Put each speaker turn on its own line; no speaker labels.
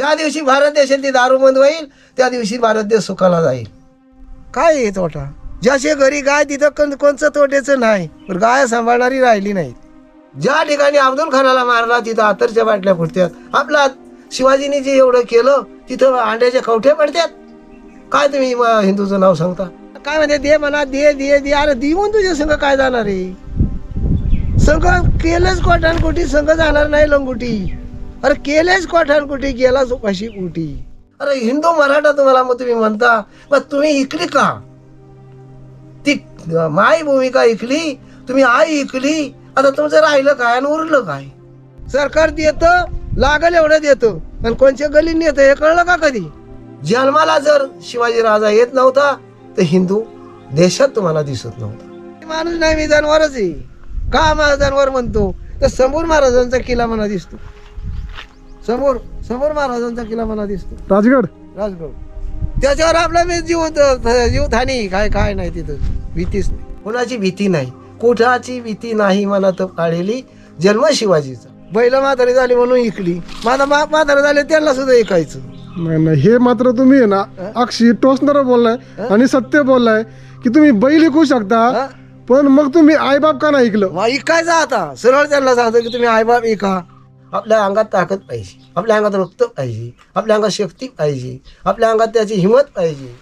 ज्या दिवशी भारत देशात ती दारू बंद होईल त्या दिवशी भारत देश सुखाला जाईल. काय आहे तोटा? ज्याच्या घरी गाय तिथं कोणचं तोट्याचं नाही, पण गाय सांभाळणारी राहिली नाही. ज्या ठिकाणी अब्दुल खानाला मारला तिथं आतरच्या बाटल्या फुटत्यात. आपला शिवाजीने जे एवढं केलं तिथं अंड्याच्या कवठे पडतात. काय तुम्ही हिंदूचं नाव सांगता? काय म्हणते दे म्हणा, दे दे दे. अरे देऊन तुझ्या संघ काय जाणार आहे? संघ केलंच कोठानकोटी, संघ जाणार नाही लंगुटी. अरे केलेच कोठानकोटी, गेलाच उपाशी पोटी. अरे हिंदू मराठा तुम्हाला मग तुम्ही म्हणता, मग तुम्ही इकली का? ती माई भूमिका इकली, तुम्ही आई इकली. आता तुमचं राहिलं काय आणि उरलं काय? सरकार देतं, लागल एवढं देतं, आणि कोणच्या गलीने येतं हे कळलं का कधी? जन्माला जर शिवाजी राजा येत नव्हता तर हिंदू देशात तुम्हाला दिसत नव्हता. माणूस नाही, मी जनावरच आहे. का माझा जनावर म्हणतो? तर समोर महाराजांचा किल्ला मला दिसतो. समोर समोर महाराजांचा किल्ला मला दिसतो. राजगड त्याच्यावर आपला जीवधानी काय काय नाही तिथं. भीतीच नाही, कोणाची भीती नाही, कुठाची भीती नाही मनात काढलेली. जन्म शिवाजीचा. बैल म्हातारी झाली म्हणून इकली, माझा बाप म्हातारा झाले त्यांना सुद्धा ऐकायचं
नाही. हे मात्र तुम्ही आहे ना अक्षी टोचणारा बोललाय आणि सत्य बोललाय की तुम्ही बैल ऐकू शकता, पण मग तुम्ही आईबाप का नाही ऐकलं?
ऐकायचं. आता सरळ त्यांना सांगतो की तुम्ही आईबाप ऐका. आपल्या अंगात ताकद पाहिजे, आपल्या अंगात रक्त पाहिजे, आपल्या अंगात शक्ती पाहिजे, आपल्या अंगात त्याची हिंमत पाहिजे.